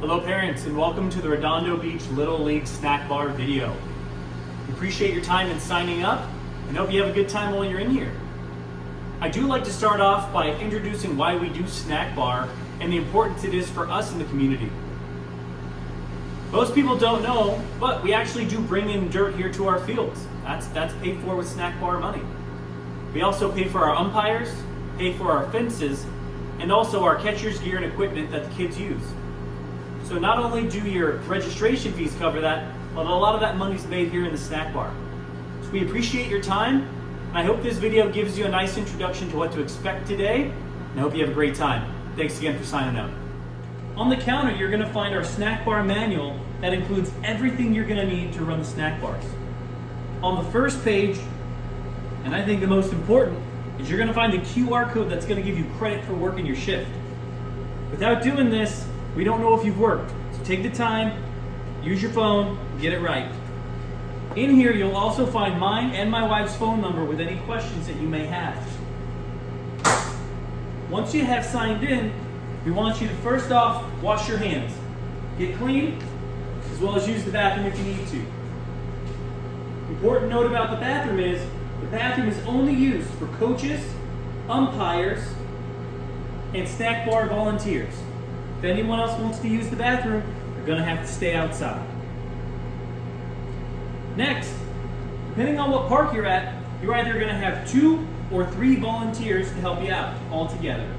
Hello parents, and welcome to the Redondo Beach Little League Snack Bar video. We appreciate your time in signing up and hope you have a good time while you're in here. I do like to start off by introducing why we do Snack Bar and the importance it is for us in the community. Most people don't know, but we actually do bring in dirt here to our fields. That's paid for with Snack Bar money. We also pay for our umpires, pay for our fences, and also our catcher's gear and equipment that the kids use. So not only do your registration fees cover that, but a lot of that money is made here in the snack bar. So we appreciate your time, and I hope this video gives you a nice introduction to what to expect today, and I hope you have a great time. Thanks again for signing up. On the counter, you're gonna find our snack bar manual that includes everything you're gonna need to run the snack bars. On the first page, and I think the most important, is you're gonna find a QR code that's gonna give you credit for working your shift. Without doing this, we don't know if you've worked. So take the time, use your phone, get it right. In here, you'll also find mine and my wife's phone number with any questions that you may have. Once you have signed in, we want you to first off wash your hands. Get clean, as well as use the bathroom if you need to. Important note about the bathroom is only used for coaches, umpires, and snack bar volunteers. If anyone else wants to use the bathroom, they're going to have to stay outside. Next, depending on what park you're at, you're either going to have 2 or 3 volunteers to help you out all together.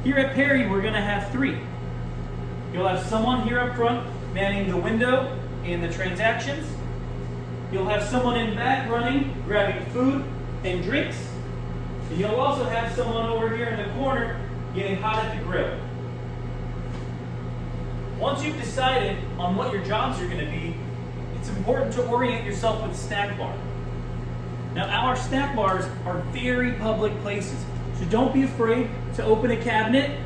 Here at Perry, we're going to have 3. You'll have someone here up front manning the window and the transactions. You'll have someone in back running, grabbing food and drinks. And you'll also have someone over here in the corner getting hot at the grill. Once you've decided on what your jobs are going to be, it's important to orient yourself with snack bar. Now, our snack bars are very public places, so don't be afraid to open a cabinet,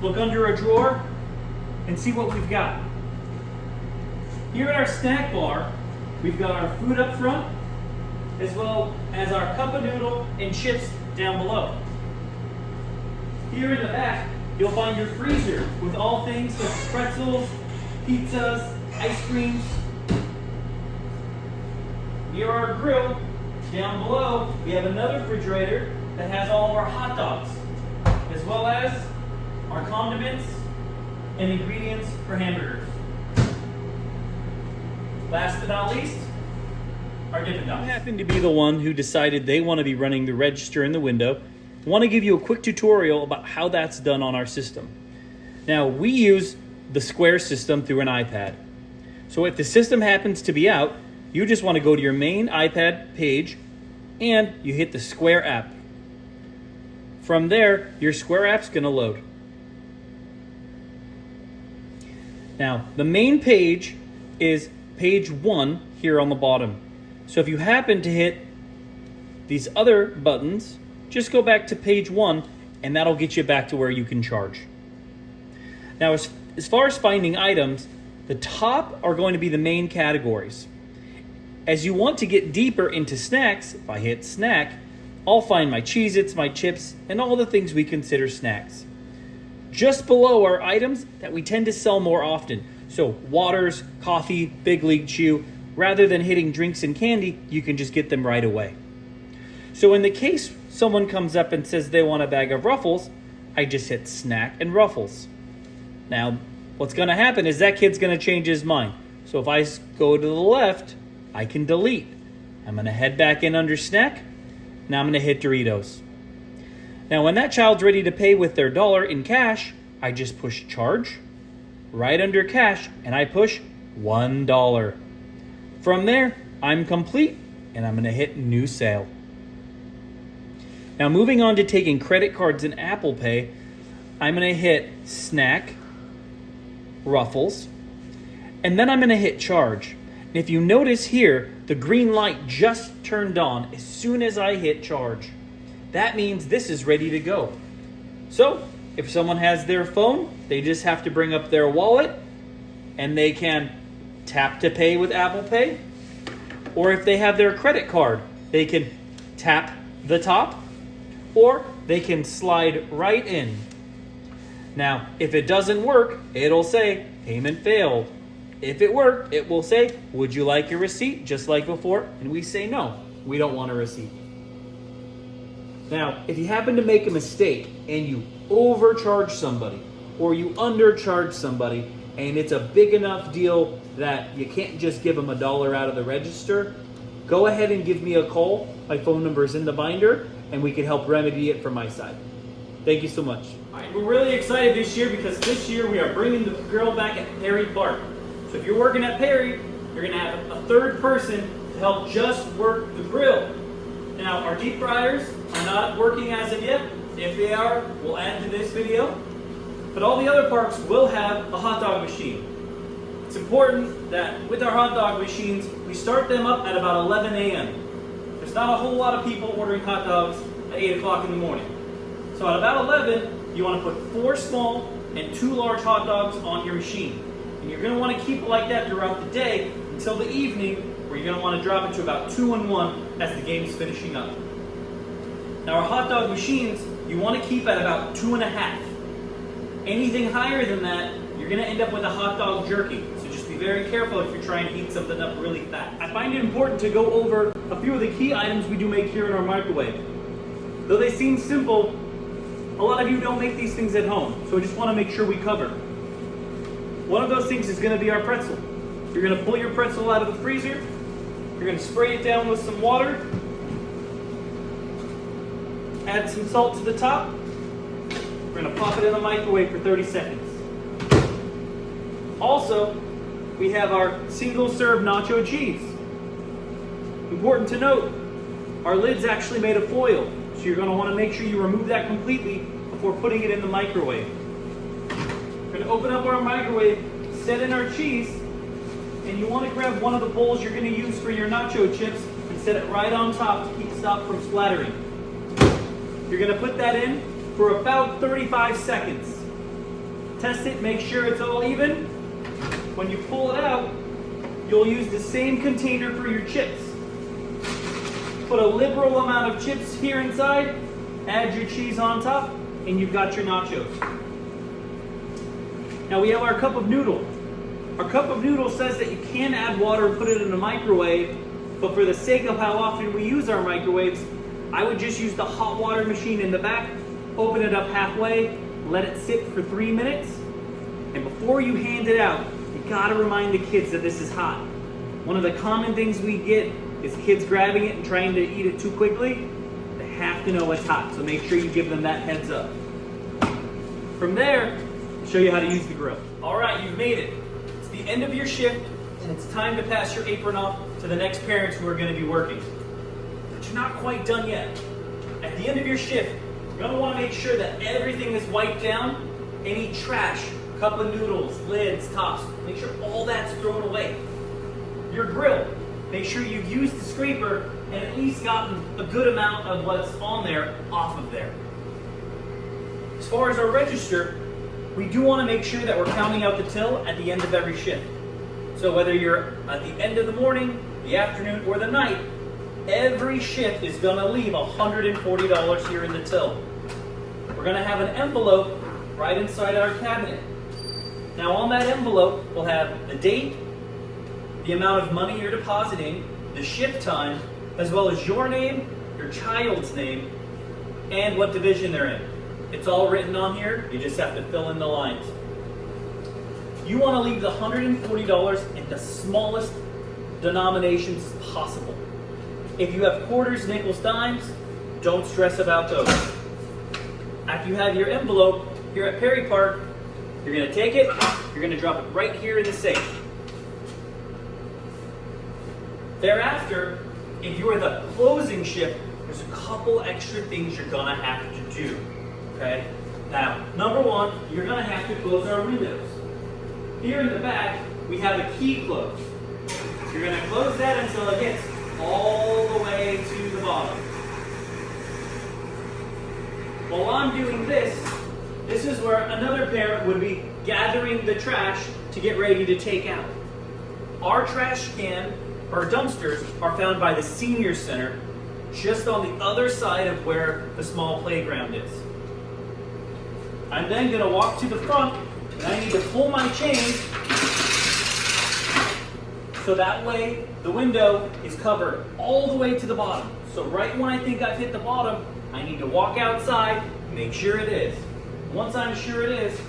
look under a drawer, and see what we've got. Here at our snack bar, we've got our food up front, as well as our cup of noodle and chips down below. Here in the back, you'll find your freezer with all things such as pretzels, pizzas, ice creams. Near our grill, down below, we have another refrigerator that has all of our hot dogs, as well as our condiments and ingredients for hamburgers. Last but not least, our Dippin' Dots. I happen to be the one who decided they want to be running the register in the window. I want to give you a quick tutorial about how that's done on our system. Now, we use the Square system through an iPad. So if the system happens to be out, you just want to go to your main iPad page and you hit the Square app. From there, your Square app's going to load. Now, the main page is page 1 here on the bottom. So if you happen to hit these other buttons, just go back to page 1 and that'll get you back to where you can charge. Now, as far as finding items, the top are going to be the main categories. As you want to get deeper into snacks, if I hit snack, I'll find my Cheez-Its, my chips, and all the things we consider snacks. Just below are items that we tend to sell more often. So waters, coffee, Big League Chew. Rather than hitting drinks and candy, you can just get them right away. So in the case someone comes up and says they want a bag of Ruffles, I just hit snack and Ruffles. Now, what's going to happen is that kid's going to change his mind. So if I go to the left, I can delete. I'm going to head back in under snack. Now I'm going to hit Doritos. Now when that child's ready to pay with their dollar in cash, I just push charge right under cash and I push $1. From there, I'm complete and I'm going to hit new sale. Now moving on to taking credit cards and Apple Pay, I'm going to hit snack, Ruffles, and then I'm going to hit charge. And if you notice here, the green light just turned on as soon as I hit charge. That means this is ready to go. So if someone has their phone, they just have to bring up their wallet and they can tap to pay with Apple Pay. Or if they have their credit card, they can tap the top or they can slide right in. Now, if it doesn't work, it'll say payment failed. If it worked, it will say, would you like your receipt? Just like before. And we say, no, we don't want a receipt. Now, if you happen to make a mistake and you overcharge somebody or you undercharge somebody and it's a big enough deal that you can't just give them $1 out of the register, go ahead and give me a call. My phone number is in the binder and we can help remedy it from my side. Thank you so much. All right, we're really excited this year because this year we are bringing the grill back at Perry Park. So if you're working at Perry, you're going to have a third person to help just work the grill. Now, our deep fryers are not working as of yet. If they are, we'll add to this video. But all the other parks will have a hot dog machine. It's important that with our hot dog machines, we start them up at about 11 a.m. There's not a whole lot of people ordering hot dogs at 8 o'clock in the morning. So at about 11, you want to put 4 small and 2 large hot dogs on your machine. And you're going to want to keep it like that throughout the day until the evening, where you're going to want to drop it to about 2 and 1 as the game's finishing up. Now our hot dog machines, you want to keep at about 2.5. Anything higher than that, you're going to end up with a hot dog jerky. So just be very careful if you're trying to heat something up really fast. I find it important to go over a few of the key items we do make here in our microwave. Though they seem simple, a lot of you don't make these things at home, so I just want to make sure we cover. One of those things is going to be our pretzel. You're going to pull your pretzel out of the freezer. You're going to spray it down with some water. Add some salt to the top. We're going to pop it in the microwave for 30 seconds. Also, we have our single serve nacho cheese. Important to note, our lid's actually made of foil, so you're going to want to make sure you remove that completely before putting it in the microwave. We're going to open up our microwave, set in our cheese, and you want to grab one of the bowls you're going to use for your nacho chips and set it right on top to stop from splattering. You're going to put that in for about 35 seconds. Test it, make sure it's all even. When you pull it out, you'll use the same container for your chips. Put a liberal amount of chips here inside, add your cheese on top, and you've got your nachos. Now we have our cup of noodle. Our cup of noodle says that you can add water and put it in the microwave, but for the sake of how often we use our microwaves, I would just use the hot water machine in the back, open it up halfway, let it sit for 3 minutes, and before you hand it out, you gotta remind the kids that this is hot. One of the common things we get is kids grabbing it and trying to eat it too quickly. They have to know it's hot, so make sure you give them that heads up. From there, I'll show you how to use the grill. All right, you've made it. It's the end of your shift, and it's time to pass your apron off to the next parents who are gonna be working. But you're not quite done yet. At the end of your shift, you're gonna wanna make sure that everything is wiped down. Any trash, cup of noodles, lids, tops, make sure all that's thrown away. Your grill, make sure you've used the scraper and at least gotten a good amount of what's on there off of there. As far as our register, we do want to make sure that we're counting out the till at the end of every shift. So whether you're at the end of the morning, the afternoon, or the night, every shift is going to leave $140 here in the till. We're going to have an envelope right inside our cabinet. Now on that envelope, we'll have the date, the amount of money you're depositing, the shift time, as well as your name, your child's name, and what division they're in. It's all written on here, you just have to fill in the lines. You want to leave the $140 in the smallest denominations possible. If you have quarters, nickels, dimes, don't stress about those. After you have your envelope here at Perry Park, you're going to take it, you're going to drop it right here in the safe. Thereafter, if you're the closing shift, there's a couple extra things you're going to have to do. Okay? Now, number one, you're going to have to close our windows. Here in the back, we have a key close. You're going to close that until it gets all the way to the bottom. While I'm doing this, this is where another parent would be gathering the trash to get ready to take out. Our trash can, or dumpsters, are found by the senior center, just on the other side of where the small playground is. I'm then going to walk to the front, and I need to pull my chain so that way the window is covered all the way to the bottom. So right when I think I've hit the bottom, I need to walk outside, make sure it is. Once I'm sure it is,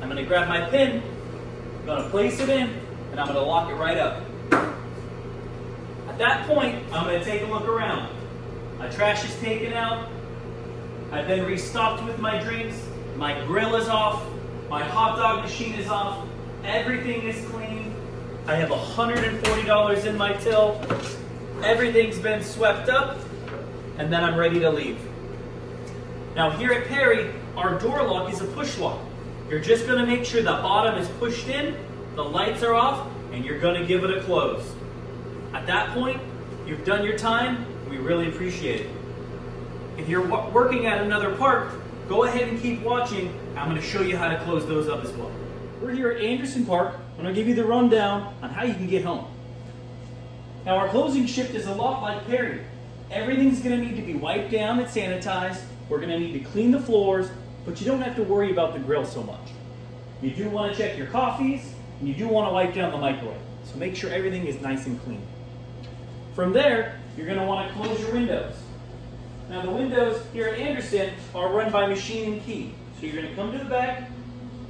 I'm going to grab my pin, I'm going to place it in, and I'm going to lock it right up. At that point, I'm going to take a look around. My trash is taken out. I've been restocked with my drinks. My grill is off. My hot dog machine is off. Everything is clean. I have $140 in my till. Everything's been swept up. And then I'm ready to leave. Now here at Perry, our door lock is a push lock. You're just going to make sure the bottom is pushed in, the lights are off, and you're going to give it a close. At that point, you've done your time. We really appreciate it. If you're working at another park, go ahead and keep watching. I'm going to show you how to close those up as well. We're here at Anderson Park. I'm going to give you the rundown on how you can get home. Now our closing shift is a lot like Perry. Everything's going to need to be wiped down and sanitized. We're going to need to clean the floors, but you don't have to worry about the grill so much. You do want to check your coffees, and you do want to wipe down the microwave. So make sure everything is nice and clean. From there, you're going to want to close your windows. Now the windows here at Anderson are run by machine and key. So you're going to come to the back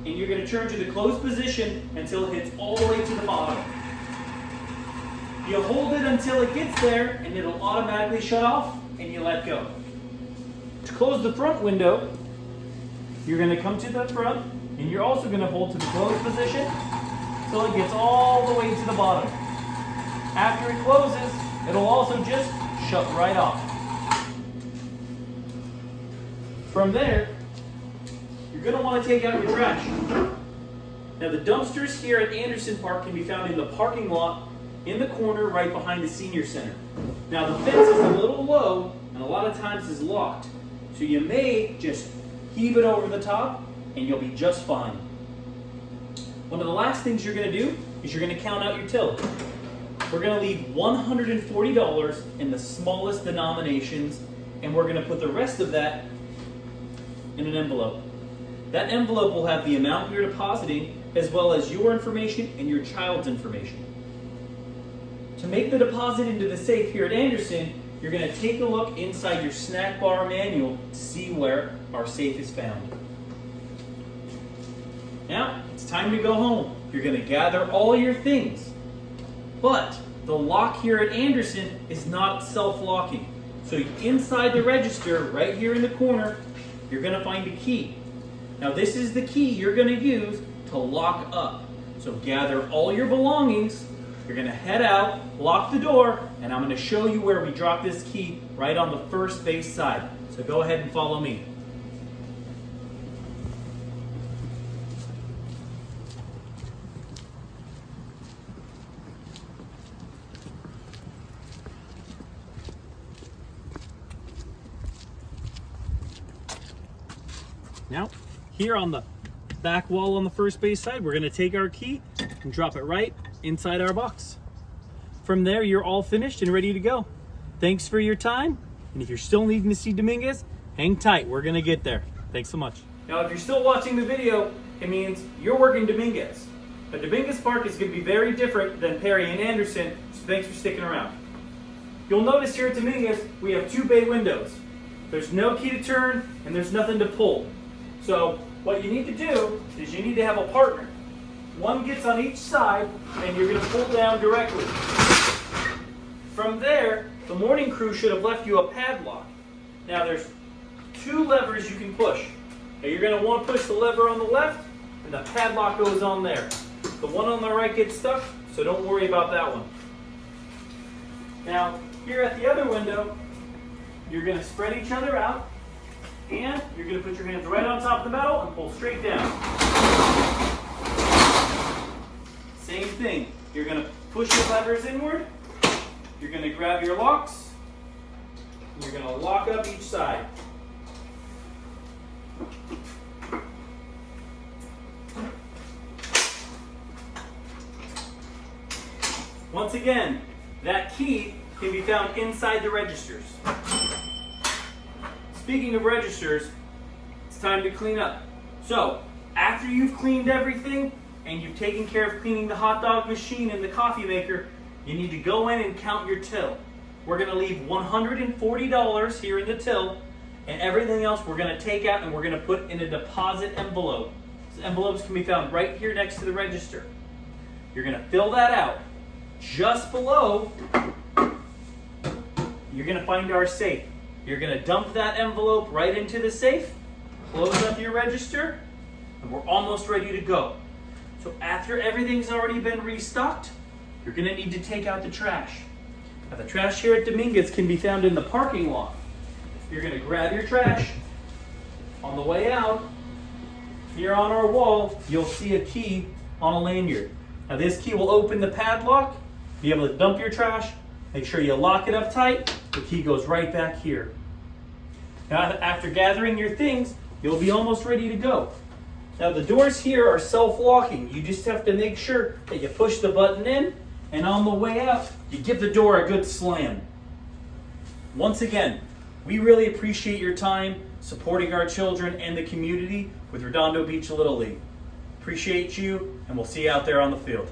and you're going to turn to the closed position until it hits all the way to the bottom. You hold it until it gets there and it'll automatically shut off and you let go. To close the front window, you're going to come to the front and you're also going to hold to the closed position until it gets all the way to the bottom. After it closes, it'll also just shut right off. From there, you're going to want to take out your trash. Now the dumpsters here at Anderson Park can be found in the parking lot in the corner right behind the senior center. Now the fence is a little low and a lot of times is locked. So you may just heave it over the top and you'll be just fine. One of the last things you're going to do is you're going to count out your till. We're going to leave $140 in the smallest denominations and we're going to put the rest of that in an envelope. That envelope will have the amount you're depositing as well as your information and your child's information. To make the deposit into the safe here at Anderson, you're going to take a look inside your snack bar manual to see where our safe is found. Now, it's time to go home. You're going to gather all your things. But the lock here at Anderson is not self-locking. So inside the register, right here in the corner, you're going to find a key. Now this is the key you're going to use to lock up. So gather all your belongings. You're going to head out, lock the door, and I'm going to show you where we drop this key right on the first base side. So go ahead and follow me. Now, here on the back wall on the first base side, we're going to take our key and drop it right inside our box. From there, you're all finished and ready to go. Thanks for your time, and if you're still needing to see Dominguez, hang tight. We're going to get there. Thanks so much. Now, if you're still watching the video, it means you're working Dominguez. But Dominguez Park is going to be very different than Perry and Anderson, so thanks for sticking around. You'll notice here at Dominguez, we have 2 bay windows. There's no key to turn, and there's nothing to pull. So what you need to do is you need to have a partner. One gets on each side and you're going to pull down directly. From there, the morning crew should have left you a padlock. Now there's 2 levers you can push. Now you're going to want to push the lever on the left and the padlock goes on there. The one on the right gets stuck, so don't worry about that one. Now here at the other window, you're going to spread each other out. And you're going to put your hands right on top of the metal and pull straight down. Same thing. You're going to push your levers inward. You're going to grab your locks. And you're going to lock up each side. Once again, that key can be found inside the registers. Speaking of registers, it's time to clean up. So, after you've cleaned everything and you've taken care of cleaning the hot dog machine and the coffee maker, you need to go in and count your till. We're going to leave $140 here in the till, and everything else we're going to take out and we're going to put in a deposit envelope. So envelopes can be found right here next to the register. You're going to fill that out. Just below, you're going to find our safe. You're going to dump that envelope right into the safe, close up your register, and we're almost ready to go. So after everything's already been restocked, you're going to need to take out the trash. Now the trash here at Dominguez can be found in the parking lot. You're going to grab your trash. On the way out, here on our wall, you'll see a key on a lanyard. Now this key will open the padlock, be able to dump your trash. Make sure you lock it up tight. The key goes right back here. Now after gathering your things, you'll be almost ready to go. Now the doors here are self-locking. You just have to make sure that you push the button in, and on the way out, you give the door a good slam. Once again, we really appreciate your time supporting our children and the community with Redondo Beach Little League. Appreciate you, and we'll see you out there on the field.